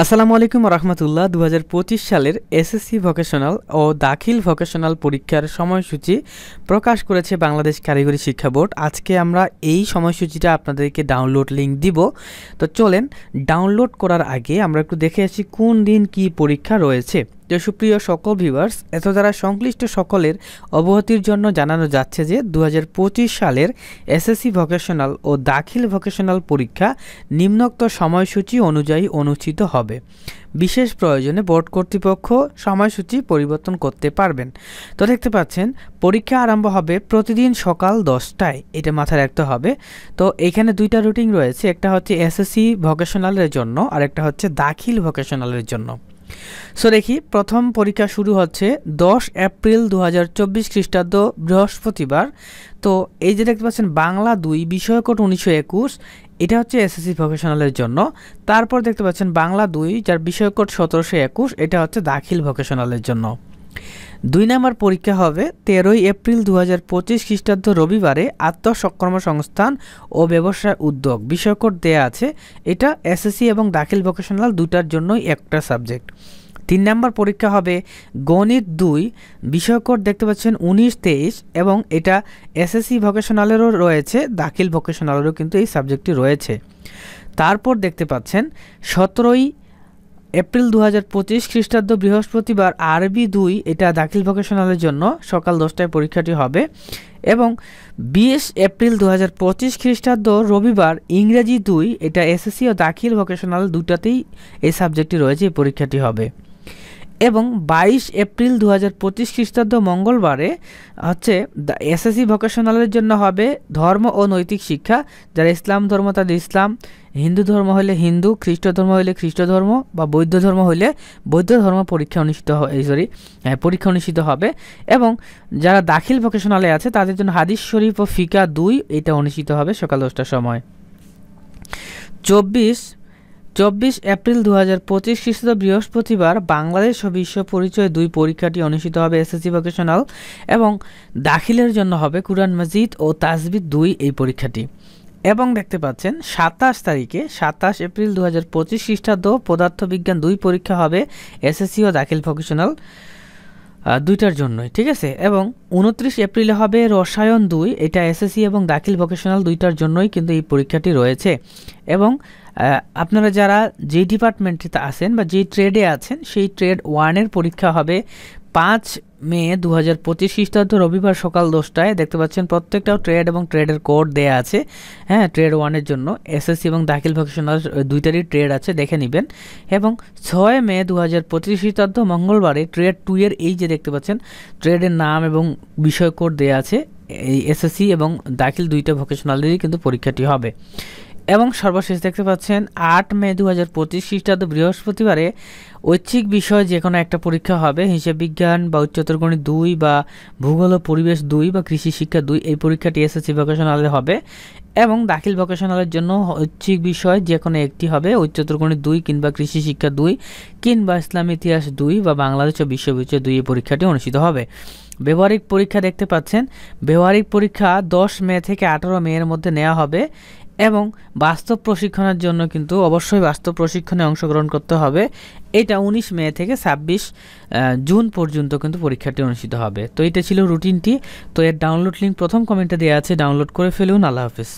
আসসালামু আলাইকুম রহমতুল্লাহ। 2025 সালের এসএসসি ভোকেশনাল ও দাখিল ভোকেশনাল পরীক্ষার সময়সূচি প্রকাশ করেছে বাংলাদেশ কারিগরি শিক্ষা বোর্ড। আজকে আমরা এই সময়সূচিটা আপনাদেরকে ডাউনলোড লিংক দিব। তো চলেন, ডাউনলোড করার আগে আমরা একটু দেখে আসি কোন দিন কি পরীক্ষা রয়েছে। তো সুপ্রিয় সকল ভিউয়ার্স, এত দ্বারা সংশ্লিষ্ট সকলের অবগতির জন্য জানানো যাচ্ছে যে 2025 সালের এসএসসি ভোকেশনাল ও দাখিল ভোকেশনাল পরীক্ষা নিম্নোক্ত সময়সূচি অনুযায়ী অনুষ্ঠিত হবে। বিশেষ প্রয়োজনে বোর্ড কর্তৃপক্ষ সময়সূচি পরিবর্তন করতে পারবেন। তো দেখতে পাচ্ছেন, পরীক্ষা আরম্ভ হবে প্রতিদিন সকাল 10টায়, এটা মাথায় রাখতে হবে। তো এখানে দুইটা রুটিন রয়েছে, একটা হচ্ছে এসএসসি ভোকেশনালের জন্য আর একটা হচ্ছে দাখিল ভোকেশনালের জন্য। সো দেখি, প্রথম পরীক্ষা শুরু হচ্ছে 10 এপ্রিল 2024 খ্রিস্টাব্দ বৃহস্পতিবার। তো এই যে দেখতে পাচ্ছেন বাংলা 2 বিষয়কোড 1921, এটা হচ্ছে এসএসসি ভোকেশনালের জন্য। তারপর দেখতে পাচ্ছেন বাংলা 2 যার বিষয়কোড 1721, এটা হচ্ছে দাখিল ভোকেশনালের জন্য। 2 নম্বর পরীক্ষা হবে 13 এপ্রিল 2025 খ্রিস্টাব্দ রবিবারে আত্মকর্মসংস্থান ও ব্যবসায় উদ্যোগ, বিষয়কোড দেয়া আছে। এটা এসএসসি এবং দাখিল ভোকেশনাল দুটার জন্যই একটা সাবজেক্ট। 3 নম্বর পরীক্ষা হবে গণিত 2, বিষয়কোড দেখতে পাচ্ছেন 1923, এবং এটা এসএসসি ভোকেশনালেরও রয়েছে, দাখিল ভোকেশনালেরও কিন্তু এই সাবজেক্টটি রয়েছে। তারপর দেখতে পাচ্ছেন 17 এপ্রিল 2025 খ্রিস্টাব্দ বৃহস্পতিবার আরবি 2, এটা দাখিল ভোকেশনালের জন্য সকাল 10টায় পরীক্ষাটি হবে। এবং 20 এপ্রিল 2025 খ্রিস্টাব্দ রবিবার ইংরেজি 2, এটা এসএসসি ও দাখিল ভোকেশনাল দুটাতেই এই সাবজেক্টটি রয়েছে, এই পরীক্ষাটি হবে। এবং 22 এপ্রিল 2025 খ্রিস্টাব্দ মঙ্গলবারে হচ্ছে এসএসসি ভোকেশনালের জন্য হবে ধর্ম ও নৈতিক শিক্ষা, যারা ইসলাম ধর্ম তাদের ইসলাম, হিন্দু ধর্ম হলে হিন্দু, খ্রিস্ট ধর্ম হলে খ্রিস্ট ধর্ম, বা বৌদ্ধ ধর্ম হলে বৌদ্ধ ধর্ম পরীক্ষা অনুষ্ঠিত হবে। এবং যারা দাখিল ভোকেশনালে আছে তাদের জন্য হাদিস শরীফ ও ফিকা 2, এটা অনুষ্ঠিত হবে সকাল 10টার সময়। 24 এপ্রিল 2025 খ্রিস্টাব্দ বৃহস্পতিবার বাংলাদেশ ও বিশ্ব পরিচয় 2 পরীক্ষাটি অনুষ্ঠিত হবে এসএসসি ভোকেশনাল, এবং দাখিলের জন্য হবে কুরআন মাজিদ ও তাজবিদ 2, এই পরীক্ষাটি। এবং দেখতে পাচ্ছেন 27 এপ্রিল 2025 খ্রিস্টাব্দ পদার্থবিজ্ঞান 2 পরীক্ষা হবে এসএসসি ও দাখিল ভোকেশনাল দুইটার জন্যই, ঠিক আছে। এবং 29 এপ্রিলে হবে রসায়ন 2, এটা এসএসসি এবং দাখিল ভোকেশনাল দুইটার জন্যই কিন্তু এই পরীক্ষাটি রয়েছে। এবং আপনারা যারা যে ডিপার্টমেন্টে আছেন বা যে ট্রেডে আছেন সেই ট্রেড 1-এর পরীক্ষা হবে 5 মে 2025 খ্রিস্টাব্দ রবিবার সকাল 10টায়। দেখতে পাচ্ছেন প্রত্যেকটা ট্রেড এবং ট্রেডের কোড দেয়া আছে। হ্যাঁ, ট্রেড 1-এর জন্য এসএসসি এবং দাখিল ভোকেশনাল দুইটারই ট্রেড আছে, দেখে নেবেন। এবং 6 মে 2025 খ্রিস্টাব্দ মঙ্গলবারে ট্রেড 2-এর এই যে দেখতে পাচ্ছেন ট্রেডের নাম এবং বিষয় কোড দেয়া আছে, এই এসএসসি এবং দাখিল দুইটা ভোকেশনালেরই কিন্তু পরীক্ষাটি হবে। এবং সর্বশেষ দেখতে পাচ্ছেন 8 মে 2025 খ্রিস্টাব্দ বৃহস্পতিবারে ঐচ্ছিক বিষয় যে কোনো একটা পরীক্ষা হবে, হিসাব বিজ্ঞান বা উচ্চতর গণিত 2, বা ভূগোল ও পরিবেশ 2, বা কৃষি শিক্ষা 2, এই পরীক্ষাটি এসএসসি ভোকেশনালে হবে। এবং দাখিল ভোকেশনালের জন্য ঐচ্ছিক বিষয় যে কোনো একটি হবে, উচ্চতর গণিত 2 কিংবা কৃষি শিক্ষা 2 কিংবা ইসলাম ইতিহাস 2, বা বাংলাদেশ ও বিশ্ব পরিচয় 2, এই পরীক্ষাটি অনুষ্ঠিত হবে। ব্যবহারিক পরীক্ষা দেখতে পাচ্ছেন, ব্যবহারিক পরীক্ষা 10 মে থেকে 18 মে এর মধ্যে নেওয়া হবে। এবং বাস্তব প্রশিক্ষণের জন্য কিন্তু অবশ্যই বাস্তব প্রশিক্ষণে অংশগ্রহণ করতে হবে, এটা 19 মে থেকে 26 জুন পর্যন্ত কিন্তু পরীক্ষাটি অনুষ্ঠিত হবে। তো এটা ছিল রুটিনটি। তো এর ডাউনলোড লিঙ্ক প্রথম কমেন্টে দেওয়া আছে, ডাউনলোড করে ফেলুন। আল্লাহ হাফেজ।